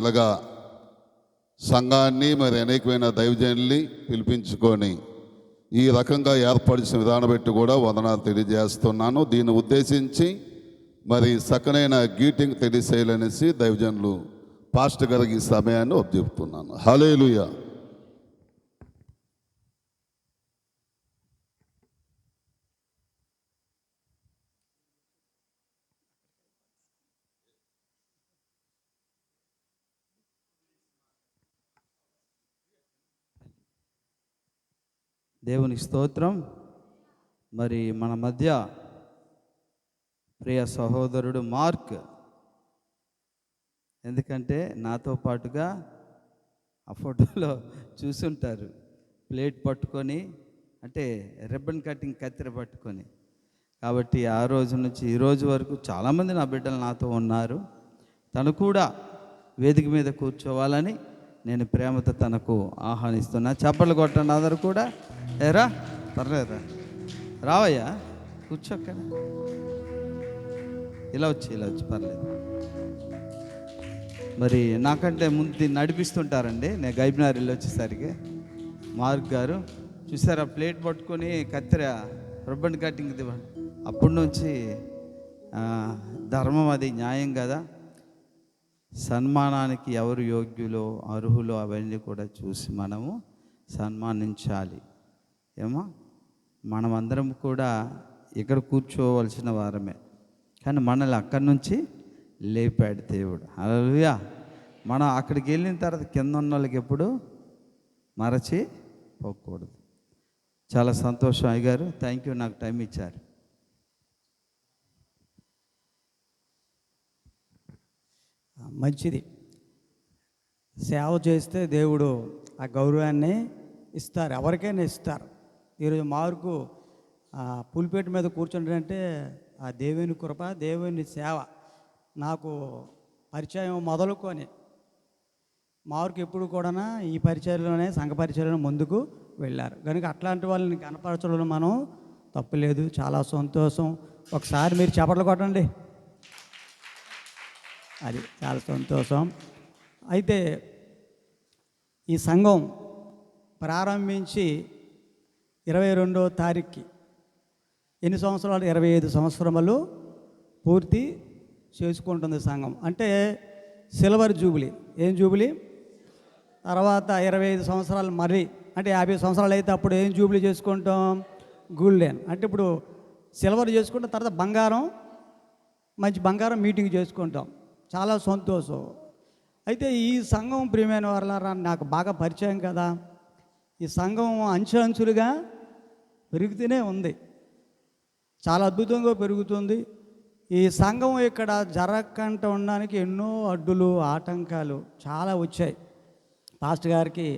ఇలాగా సంఘాన్ని మరి అనేకమైన దైవజనుల్ని పిలిపించుకొని ఈ రకంగా ఏర్పరిచిన విధానం బట్టి కూడా వందనాలు తెలియజేస్తున్నాను. దీన్ని ఉద్దేశించి మరి సకనైన గీటింగ్ తెలియసేయాలనేసి దైవజనులు పాస్టర్ గారికి ఈ సమయాన్ని ఒప్పుచెప్తున్నాను. హల్లెలూయా. దేవునికి స్తోత్రం. మరి మన మధ్య ప్రియ సహోదరుడు మార్క్, ఎందుకంటే నాతో పాటుగా ఆ ఫోటోలో చూసుంటారు, ప్లేట్ పట్టుకొని, అంటే రిబ్బన్ కటింగ్ కత్తెర పట్టుకొని. కాబట్టి ఆ రోజు నుంచి ఈ రోజు వరకు చాలామంది నా బిడ్డలు నాతో ఉన్నారు. తను కూడా వేదిక మీద కూర్చోవాలని నేను ప్రేమతో తనకు ఆహ్వానిస్తున్నా. చప్పట్లు కొట్టండి అందరూ కూడా. ఏరా పర్లేదా, రావయ్యా, కూర్చోక్క, ఇలా వచ్చి పర్లేదు. మరి నాకంటే ముందు దీన్ని నడిపిస్తుంటారండి. నేను గైబ్నారిలో వచ్చేసరికి మార్క్ గారు చూసారా, ప్లేట్ పట్టుకొని కత్తెర రిబ్బన్ కటింగ్ ఇవ్వండి. అప్పటి నుంచి ధర్మం, అది న్యాయం కదా. సన్మానానికి ఎవరు యోగ్యులో అర్హులో అవన్నీ కూడా చూసి మనము సన్మానించాలి. ఏమో మనమందరం కూడా ఇక్కడ కూర్చోవలసిన వారమే, కానీ మనల్ని అక్కడి నుంచి లేపాడు దేవుడు. హల్లెలూయా. మనం అక్కడికి వెళ్ళిన తర్వాత కింద ఉన్న వాళ్ళకి ఎప్పుడు మరచి పోకూడదు. చాలా సంతోషం అయ్యగారు, థ్యాంక్ యూ, నాకు టైం ఇచ్చారు. మంచిది. సేవ చేస్తే దేవుడు ఆ గౌరవాన్ని ఇస్తారు, ఎవరికైనా ఇస్తారు. ఈరోజు మార్కు పులిపేట మీద కూర్చుంటాడంటే ఆ దేవుని కృప, దేవుని సేవ. నాకు పరిచయం మొదలుకొని మార్కు ఎప్పుడు కూడా ఈ పరిచయంలోనే, సంఘ పరిచయంలో ముందుకు వెళ్ళారు. కనుక అట్లాంటి వాళ్ళని కనపరచడంలో మనం తప్పులేదు. చాలా సంతోషం. ఒకసారి మీరు చప్పట్లు కొట్టండి, అది చాలా సంతోషం. అయితే ఈ సంఘం ప్రారంభించి 22వ తారీఖుకి ఎన్ని సంవత్సరాలు? 25 సంవత్సరములు పూర్తి చేసుకుంటుంది సంఘం. అంటే సిల్వర్ జూబిలీ. ఏం జూబిలీ? తర్వాత 25 సంవత్సరాలు, మరి అంటే 50 సంవత్సరాలు అయితే అప్పుడు ఏం జూబిలీ చేసుకుంటాం? గోల్డెన్. అంటే ఇప్పుడు సిల్వర్ చేసుకుంటాం, తర్వాత బంగారం, మంచి బంగారం మీటింగ్ చేసుకుంటాం. చాలా సంతోషం. అయితే ఈ సంఘం ప్రియమైన వారలారా నాకు బాగా పరిచయం కదా. ఈ సంఘం అంచెలుగా పెరుగుతూనే ఉంది, చాలా అద్భుతంగా పెరుగుతుంది. ఈ సంఘం ఇక్కడ జరగకుండా ఉండడానికి ఎన్నో అడ్డులు, ఆటంకాలు చాలా వచ్చాయి. పాస్టర్ గారికి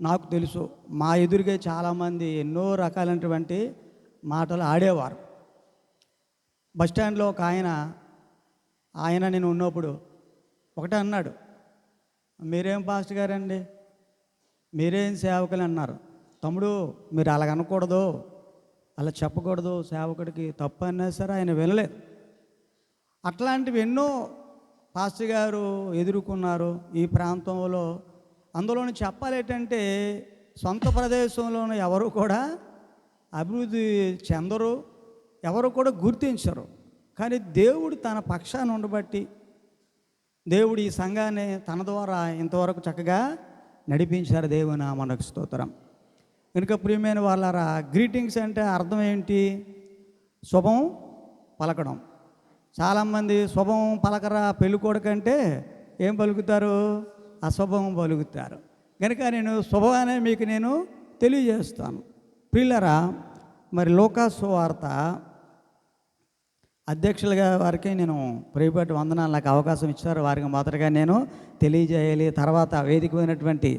నాకు తెలుసు, మా ఎదురుగా చాలామంది ఎన్నో రకాలైనటువంటి మాటలు ఆడేవారు. బస్టాండ్లో ఒక ఆయన నేను ఉన్నప్పుడు ఒకటే అన్నాడు, మీరేం పాస్టర్ గారండి, మీరేం సేవకులు అన్నారు. తమ్ముడు, మీరు అలాగ అనకూడదు, అలా చెప్పకూడదు, సేవకుడికి తప్పు అన్నా సరే ఆయన వినలేదు. అట్లాంటివి ఎన్నో పాస్టర్ గారు ఎదుర్కొన్నారు ఈ ప్రాంతంలో. అందులోని చెప్పాలి ఏంటంటే, సొంత ప్రదేశంలోనూ ఎవరు కూడా అభివృద్ధి చెందరు, ఎవరు కూడా గుర్తించరు. కానీ దేవుడు తన పక్షాన్ని ఉండబట్టి దేవుడు ఈ సంఘాన్ని తన ద్వారా ఇంతవరకు చక్కగా నడిపించారు. దేవుని మనకు స్తోత్రం. కనుక ప్రియమైన వాళ్ళారా, గ్రీటింగ్స్ అంటే అర్థం ఏంటి? శుభం పలకడం. చాలామంది శుభం పలకరా పెళ్ళికొడుకంటే ఏం పలుకుతారు? అశుభం పలుకుతారు. కనుక నేను శుభమనే మీకు నేను తెలియజేస్తాను. ప్రియులారా, మరి లూకా సువార్త అధ్యక్షులుగా వారికి నేను ప్రేమపేట వందనాలు, నాకు అవకాశం ఇచ్చారు, వారికి మొదటగా నేను తెలియజేయాలి. తర్వాత వేదికమైనటువంటి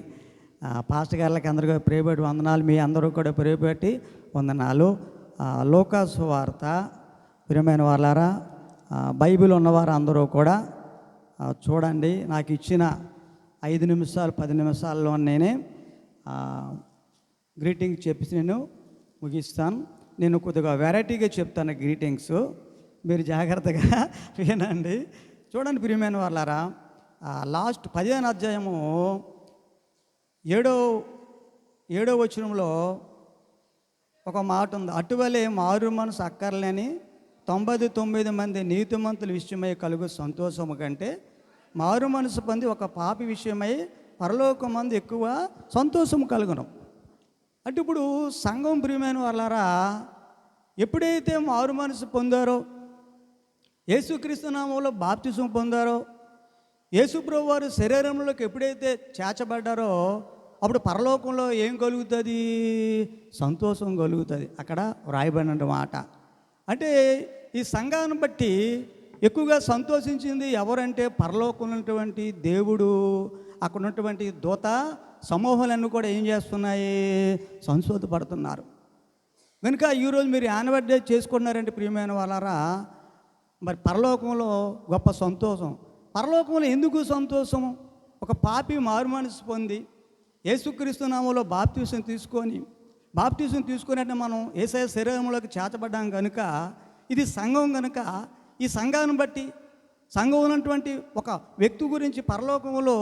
పాస్టర్ గారికి అందరికీ ప్రేమపేట వందనాలు, మీ అందరూ కూడా ప్రేమపేటి వందనాలు. లూకా సువార్త ప్రియమైన వాళ్ళారా, బైబిల్ ఉన్నవారు అందరూ కూడా చూడండి. నాకు ఇచ్చిన 5 నిమిషాలు 10 నిమిషాల్లో నేనే గ్రీటింగ్ చెప్పి నేను ముగిస్తాను. నేను కొద్దిగా వెరైటీగా చెప్తాను గ్రీటింగ్స్, మీరు జాగ్రత్తగా వినండి. చూడండి ప్రియమైన వాళ్ళారా, లాస్ట్ 15వ అధ్యాయము 7వ వచనంలో ఒక మాట ఉంది. అటువలే మారు మనసు అక్కర్లేని 99 మంది నీతిమంతుల విషయమై కలుగు సంతోషము కంటే మారు మనసు పొంది ఒక పాపి విషయమై పరలోకమందు ఎక్కువ సంతోషము కలుగును. అంటే ఇప్పుడు సంఘం ప్రియమైన వాళ్ళారా, ఎప్పుడైతే మారు మనసు పొందారో, యేసుక్రీస్తు నామములో బాప్తిజం పొందారో, యేసుప్రభు వారు శరీరంలోకి ఎప్పుడైతే చేర్చబడ్డారో అప్పుడు పరలోకంలో ఏం కలుగుతుంది? సంతోషం కలుగుతుంది. అక్కడ వ్రాయబడిన మాట. అంటే ఈ సంఘాన్ని బట్టి ఎక్కువగా సంతోషించింది ఎవరంటే పరలోకంలో ఉన్నటువంటి దేవుడు, అక్కడ ఉన్నటువంటి దూత సమూహాలన్నీ కూడా ఏం చేస్తున్నాయి? సంతోషపడుతున్నారు. కనుక ఈరోజు మీరు యానివర్సరీ చేసుకున్నారంటే ప్రియమైన వాళ్ళారా, మరి పరలోకంలో గొప్ప సంతోషం. పరలోకంలో ఎందుకు సంతోషము? ఒక పాపి మారు మనసు పొంది యేసుక్రీస్తు నామములో బాప్తిసం తీసుకొని అంటే మనం యేసయ్య శరీరంలోకి చేర్చబడ్డాం కనుక ఇది సంఘం కనుక ఈ సంఘాన్ని బట్టి సంఘం ఉన్నటువంటి ఒక వ్యక్తి గురించి పరలోకంలో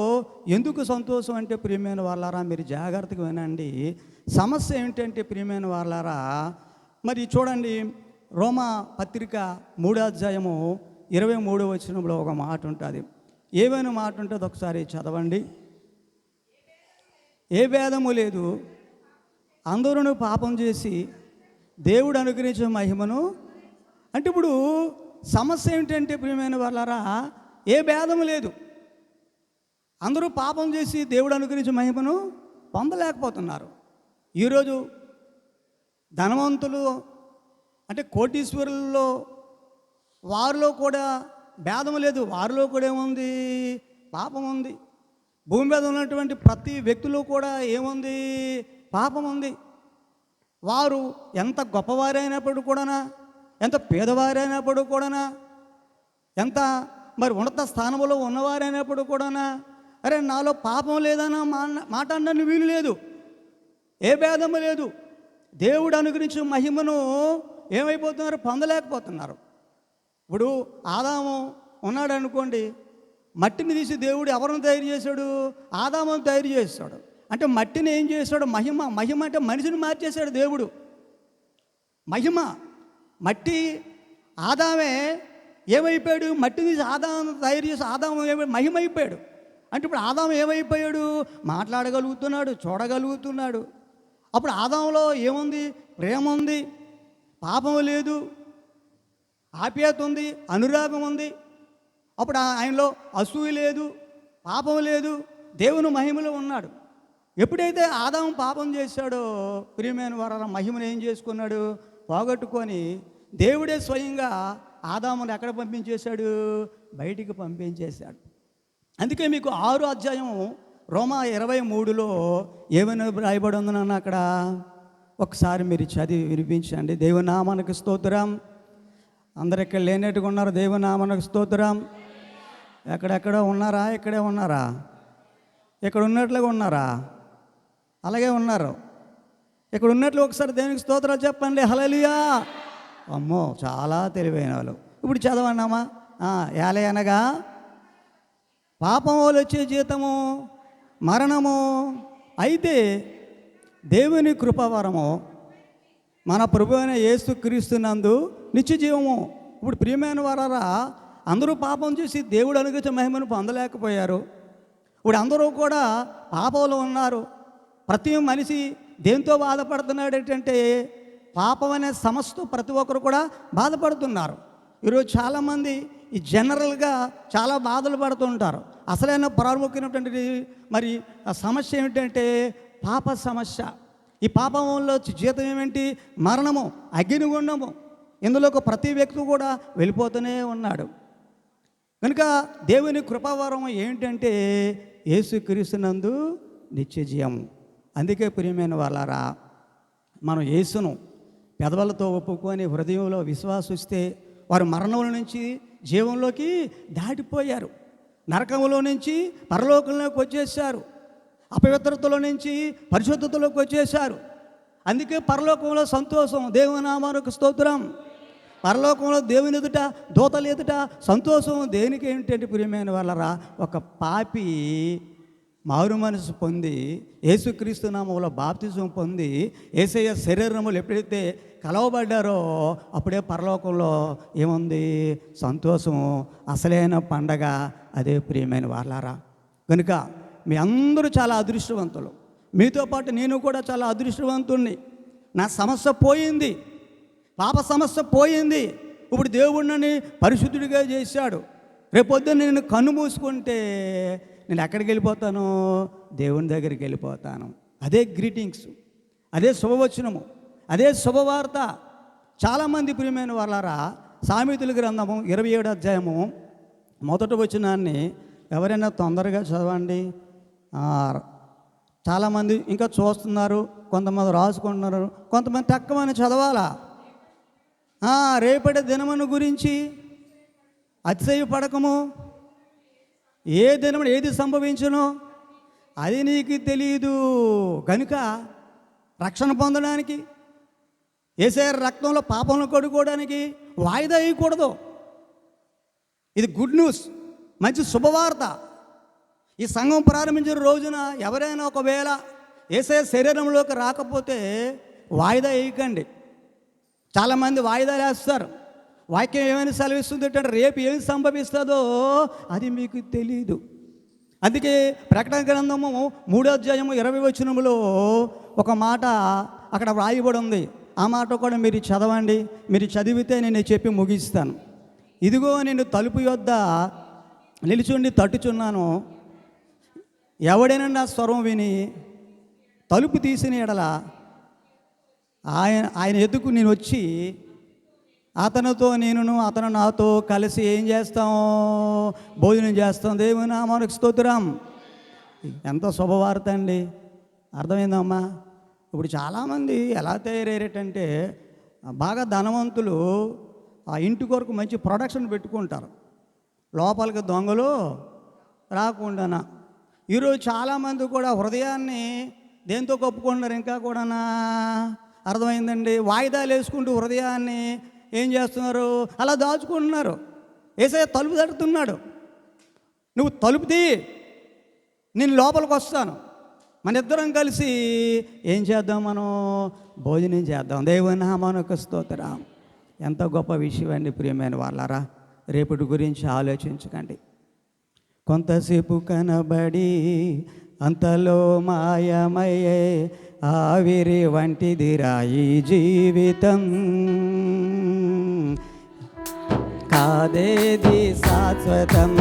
ఎందుకు సంతోషం అంటే ప్రియమైన వాళ్ళారా, మీరు జాగ్రత్తగా వినండి. సమస్య ఏమిటంటే ప్రియమైన వాళ్ళారా, మరి చూడండి, రోమా పత్రిక 3వ అధ్యాయము 23వ వచనంలో ఒక మాట ఉంటుంది. ఏమైనా మాట ఉంటుంది ఒకసారి చదవండి. ఏ భేదము లేదు, అందరూ పాపం చేసి దేవుడు అనుగ్రహించిన మహిమను. అంటే ఇప్పుడు సమస్య ఏమిటంటే ప్రియమైన వాళ్ళారా, ఏ భేదము లేదు, అందరూ పాపం చేసి దేవుడు అనుగ్రహించిన మహిమను పొందలేకపోతున్నారు. ఈరోజు ధనవంతులు అంటే కోటీశ్వరుల్లో వారిలో కూడా భేదం లేదు, వారిలో కూడా ఏముంది? పాపం ఉంది. భూమి మీద ఉన్నటువంటి ప్రతి వ్యక్తిలో కూడా ఏముంది? పాపం ఉంది. వారు ఎంత గొప్పవారైనప్పుడు కూడానా, ఎంత పేదవారైనప్పుడు కూడానా, ఎంత మరి ఉన్నత స్థానంలో ఉన్నవారైనప్పుడు కూడానా, అరే నాలో పాపం లేదన్న మాట అనడానికి వీలు లేదు. ఏ భేదము లేదు. దేవుడు అనుగ్రహించిన మహిమను ఏమైపోతున్నారు? పొందలేకపోతున్నారు. ఇప్పుడు ఆదాము ఉన్నాడు అనుకోండి, మట్టిని తీసి దేవుడు ఎవరిని తయారు చేశాడు? ఆదామును తయారు చేస్తాడు. అంటే మట్టిని ఏం చేశాడు? మహిమ అంటే మనిషిని మార్చేశాడు దేవుడు. మట్టి ఆదామే ఏమైపోయాడు? మట్టిని తీసి ఆదాము తయారు చేసి ఆదాము మహిమ అయిపోయాడు. అంటే ఇప్పుడు ఆదాము ఏమైపోయాడు? మాట్లాడగలుగుతున్నాడు, చూడగలుగుతున్నాడు. అప్పుడు ఆదాములో ఏముంది? ప్రేమ ఉంది, పాపం లేదు, ఆప్యాయత ఉంది, అనురాగం ఉంది. అప్పుడు ఆయనలో అసూయ లేదు, పాపం లేదు, దేవుని మహిమలో ఉన్నాడు. ఎప్పుడైతే ఆదాము పాపం చేశాడో ప్రియమైన వారు మహిమను ఏం చేసుకున్నాడు? పోగొట్టుకొని దేవుడే స్వయంగా ఆదాముని ఎక్కడ పంపించేశాడు? బయటికి పంపించేశాడు. అందుకే మీకు 6వ అధ్యాయం రోమా 23లో ఏమైనా రాయబడి ఉందన్న అక్కడ ఒకసారి మీరు చదివి వినిపించండి. దేవుని నామానికి స్తోత్రం. అందరు ఇక్కడ లేనట్టుగా ఉన్నారు. దేవుని నామానికి స్తోత్రం. ఎక్కడెక్కడ ఉన్నారా? ఇక్కడే ఉన్నారా? ఇక్కడ ఉన్నట్లుగా ఉన్నారా? అలాగే ఉన్నారు. ఇక్కడ ఉన్నట్లు ఒకసారి దేవునికి స్తోత్రాలు చెప్పండి. హల్లెలూయా. అమ్మో, చాలా తెలివైన వాళ్ళు. ఇప్పుడు చదవండి. ఏలే అనగా పాపం వల్ల వచ్చే జీతము మరణము, అయితే దేవుని కృపవరము మన ప్రభువైన యేసుక్రీస్తునందు నిత్య జీవము. ఇప్పుడు ప్రియమైన వారారా, అందరూ పాపం చేసి దేవుడు అనుగ్రహించిన మహిమను పొందలేకపోయారు. ఇప్పుడు అందరూ కూడా పాపంలో ఉన్నారు. ప్రతి మనిషి దేంతో బాధపడుతున్నాడు ఏంటంటే పాపం అనే సమస్యతో ప్రతి ఒక్కరు కూడా బాధపడుతున్నారు. ఈరోజు చాలామంది ఈ జనరల్గా చాలా బాధలు పడుతుంటారు. అసలైన ప్రాముఖ్యమైనటువంటి మరి ఆ సమస్య ఏమిటంటే పాప సమస్య. ఈ పాపంలో జీతం ఏమిటి? మరణము, అగ్నిగుండము. ఇందులోకి ప్రతి వ్యక్తి కూడా వెళ్ళిపోతూనే ఉన్నాడు. కనుక దేవుని కృపావరం ఏంటంటే యేసుక్రీస్తునందు నిత్య జీవం. అందుకే ప్రియమైన వాళ్ళారా, మనం యేసును పెదవులతో ఒప్పుకొని హృదయంలో విశ్వాసిస్తే వారు మరణంలో నుంచి జీవంలోకి దాటిపోయారు. నరకంలో నుంచి పరలోకంలోకి వచ్చేసారు. అపవిత్రతలో నుంచి పరిశుద్ధతలోకి వచ్చేసారు. అందుకే పరలోకంలో సంతోషం. దేవుని నామానికి స్తోత్రం. పరలోకంలో దేవుని ఎదుట, దూతల ఎదుట సంతోషం దేనికి ఏంటంటే ప్రియమైన వాళ్ళరా, ఒక పాపి మారు మనసు పొంది యేసుక్రీస్తు నామములో బాప్తిజం పొంది యేసయ్య శరీరములు ఎప్పుడైతే కలవబడ్డారో అప్పుడే పరలోకంలో ఏముంది? సంతోషము, అసలైన పండగ. అదే ప్రియమైన వాళ్ళారా. కనుక మీ అందరూ చాలా అదృష్టవంతులు. మీతో పాటు నేను కూడా చాలా అదృష్టవంతుణ్ణి. నా సమస్య పోయింది, పాప సమస్య పోయింది. ఇప్పుడు దేవుడు నన్ను పరిశుద్ధుడిగా చేశాడు. రేపొద్దున నేను కన్ను మూసుకుంటే నేను ఎక్కడికి వెళ్ళిపోతాను? దేవుని దగ్గరికి వెళ్ళిపోతాను. అదే గ్రీటింగ్స్, అదే శుభవచనము, అదే శుభవార్త. చాలామంది ప్రియమైన వాళ్ళారా, సామెతల గ్రంథము 27వ అధ్యాయము 1వ వచనాన్ని ఎవరైనా తొందరగా చదవండి. చాలామంది ఇంకా చూస్తున్నారు, కొంతమంది రాసుకుంటున్నారు, కొంతమంది తక్కువని చదవాలా. రేపటి దినమును గురించి అతిశయపడకము. ఏ దినమున ఏది సంభవించునో అది నీకు తెలియదు. కనుక రక్షణ పొందడానికి, యేసయ్య రక్తంలో పాపంలో కడుక్కోవడానికి వాయిదా వేయకూడదు. ఇది గుడ్ న్యూస్, మంచి శుభవార్త. ఈ సంఘం ప్రారంభించిన రోజున ఎవరైనా ఒకవేళ యేసయ్య శరీరంలోకి రాకపోతే వాయిదా వేయకండి. చాలామంది వాయిదాలు వేస్తారు. వాక్యం ఏమైనా సెలవిస్తుంది అంటే రేపు ఏమి సంభవిస్తుందో అది మీకు తెలీదు. అందుకే ప్రకటన గ్రంథము 3వ అధ్యాయము 20వ వచనములో ఒక మాట అక్కడ వ్రాయబడి ఉంది. ఆ మాట కూడా మీరు చదవండి. మీరు చదివితే నేను చెప్పి ముగిస్తాను. ఇదిగో నేను తలుపు యొద్ద నిలుచుండి తట్టుచున్నాను. ఎవడైనా నా స్వరం విని తలుపు తీసిన ఎడల ఆయన ఎదుకు నేను వచ్చి అతనితో నేనును అతను నాతో కలిసి ఏం చేస్తాం? భోజనం చేస్తాం. దేవుని నామానికి స్తోత్రం. ఎంత శుభవార్త అండి. అర్థమైందమ్మా? ఇప్పుడు చాలామంది ఎలా తయారయ్యారంటే బాగా ధనవంతులు ఆ ఇంటి కొరకు మంచి ప్రొడక్షన్ పెట్టుకుంటారు, లోపలికి దొంగలు రాకుండానా. ఈరోజు చాలామంది కూడా హృదయాన్ని దేంతో కప్పుకుంటున్నారు? ఇంకా కూడానా? అర్థమైందండి? వాయిదాలు వేసుకుంటూ హృదయాన్ని ఏం చేస్తున్నారు? అలా దాచుకుంటున్నారు. యేసయ్య తలుపు తడుతున్నాడు. నువ్వు తలుపు తీ, నేను లోపలికి వస్తాను. మన ఇద్దరం కలిసి ఏం చేద్దాం? మనం భోజనం చేద్దాం. దేవుని నామానికి స్తోత్రం. ఎంత గొప్ప విషయం అండి ప్రియమైన వాళ్ళారా. రేపటి గురించి ఆలోచించకండి. కొంతసేపు కనబడి అంతలో మాయమయ్యే ఆవిరి వంటిదిరా ఈ జీవితం. కాదేది శాశ్వతం.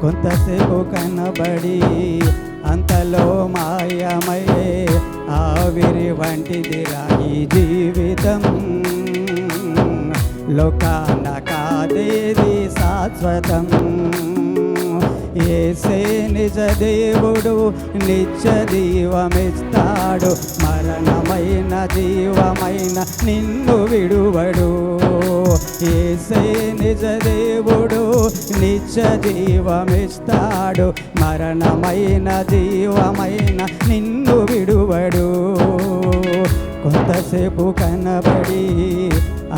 కొంతసేపు కనబడి అంతలో మాయమయ్యే ఆవిరి వంటిదిరా ఈ జీవితం. లోకాన కాదేది శాశ్వతం. యేసే నిజ దేవుడు, నిత్య జీవమిస్తాడు. మరణమైన జీవమైన నిన్ను విడువడు. యేసే నిజ దేవుడు, నిత్య జీవమిస్తాడు. మరణమైన జీవమైన నిన్ను విడువడు. కొంతసేపు కనబడి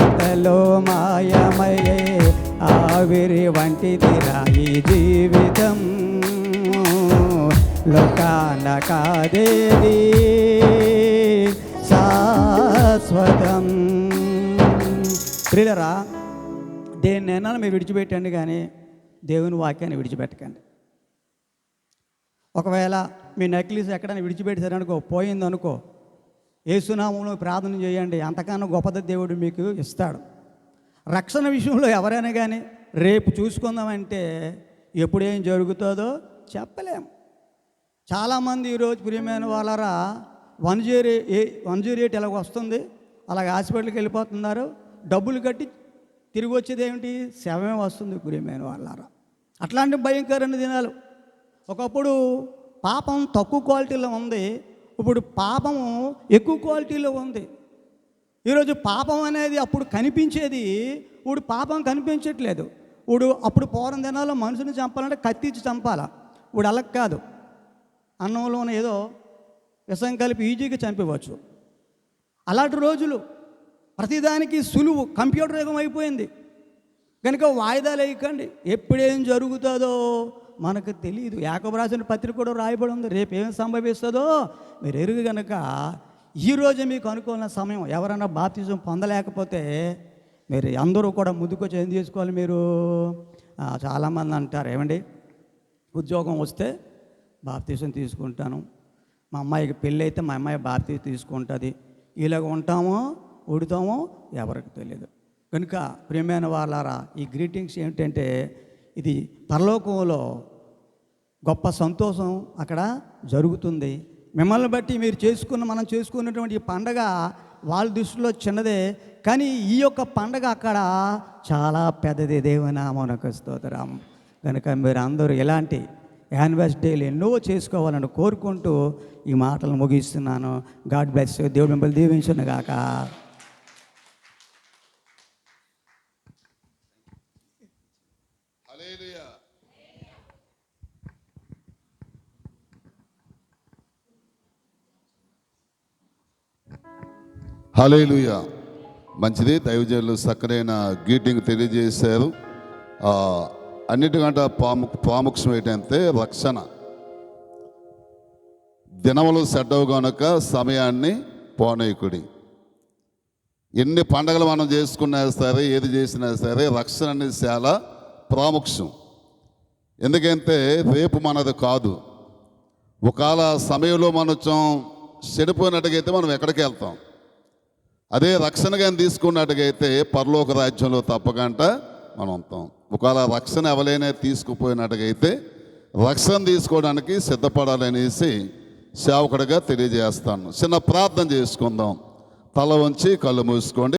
అంతలో మాయమయ్యే ఆవిరి వంటిదిరా ఈ జీవితం. లోకాన కాదేది శాశ్వతం. ప్రియులరా, దేన్నైనా మీరు విడిచిపెట్టండి, కానీ దేవుని వాక్యాన్ని విడిచిపెట్టకండి. ఒకవేళ మీ నెక్లెస్ ఎక్కడైనా విడిచిపెట్టారనుకో, పోయిందనుకో, యేసునామంలో ప్రార్థన చేయండి. అంతకన్నా గొప్పది దేవుడు మీకు ఇస్తాడు. రక్షణ విషయంలో ఎవరైనా కానీ రేపు చూసుకుందామంటే ఎప్పుడు ఏం జరుగుతుందో చెప్పలేము. చాలామంది ఈరోజు ప్రియమైన వాళ్ళరా 108 ఇలాగ వస్తుంది, అలాగే హాస్పిటల్కి వెళ్ళిపోతున్నారు. డబ్బులు కట్టి తిరిగి వచ్చేది ఏమిటి? శవమే వస్తుంది ప్రియమైన వాళ్ళరా. అట్లాంటి భయంకరమైన దినాలు. ఒకప్పుడు పాపం తక్కువ క్వాలిటీలో ఉంది, ఇప్పుడు పాపము ఎక్కువ క్వాలిటీలో ఉంది. ఈరోజు పాపం అనేది అప్పుడు కనిపించేది, ఇప్పుడు పాపం కనిపించట్లేదు. అప్పుడు పూర్వం దినాల్లో మనుషుని చంపాలంటే కత్తిచ్చి చంపాలా. ఇప్పుడు అలా కాదు, అన్నంలోనే ఏదో విషం కలిపి ఈజీగా చంపవచ్చు. అలాంటి రోజులు ప్రతిదానికి సులువు, కంప్యూటర్ యుగం అయిపోయింది కనుక వాయిదాలు వేయకండి. ఎప్పుడేం జరుగుతుందో మనకు తెలియదు. యాకోబు రాసిన పత్రిక కూడా రాయబడి ఉంది, రేపు ఏం సంభవిస్తుందో మీరు ఎరుగు కనుక ఈరోజు మీకు అనుకూల సమయం. ఎవరైనా బాప్తిజం పొందలేకపోతే మీరు అందరూ కూడా ముందుకొచ్చి ఏం చేసుకోవాలి? మీరు చాలామంది అంటారు, ఏమండి ఉద్యోగం వస్తే బాప్తిజం తీసుకుంటాను, మా అమ్మాయికి పెళ్ళి అయితే మా అమ్మాయి బాప్తిజం తీసుకుంటుంది, ఇలాగ ఉంటామో ఉడతామో ఎవరికి తెలియదు. కనుక ప్రియమైన వాళ్ళారా, ఈ గ్రీటింగ్స్ ఏంటంటే ఇది పరలోకంలో గొప్ప సంతోషం అక్కడ జరుగుతుంది. మిమ్మల్ని బట్టి మీరు మనం చేసుకున్నటువంటి ఈ పండగ వాళ్ళ దృష్టిలో చిన్నదే, కానీ ఈ యొక్క పండగ అక్కడ చాలా పెద్దది. దేవునామమునకు స్తోత్రం. కనుక మీరు అందరూ ఇలాంటి యానివర్సరీలు ఎన్నో చేసుకోవాలని కోరుకుంటూ ఈ మాటలు ముగిస్తున్నాను. God bless you. దేవుడు మిమ్మల్ని దీవించును గాక. హల్లెలూయా. మంచిది, దైవజనులు చక్కనైన గీటింగ్ తెలియజేశారు. అన్నిటికంటే ప్రాముఖ్యం ఏంటంటే రక్షణ. దినములు సెడ్డవు కనుక సమయాన్ని పోనీకుడి. ఎన్ని పండగలు మనం చేసుకున్నా సరే, ఏది చేసినా సరే, రక్షణ అనేది చాలా ప్రాముఖ్యం. ఎందుకంటే రేపు మనది కాదు. ఒకవేళ సమయంలో మనం చెడిపోయినట్టుగైతే మనం ఎక్కడికి వెళ్తాం? అదే రక్షణ కానీ తీసుకున్నట్టుగైతే పరలోక రాజ్యంలో తప్పకుండా మనం ఉంటాం. ఒకవేళ రక్షణ ఎవరైనా తీసుకుపోయినట్టుగైతే రక్షణ తీసుకోవడానికి సిద్ధపడాలనేసి సేవకుడిగా తెలియజేస్తాను. చిన్న ప్రార్థన చేసుకుందాం. తల వంచి కళ్ళు మూసుకోండి.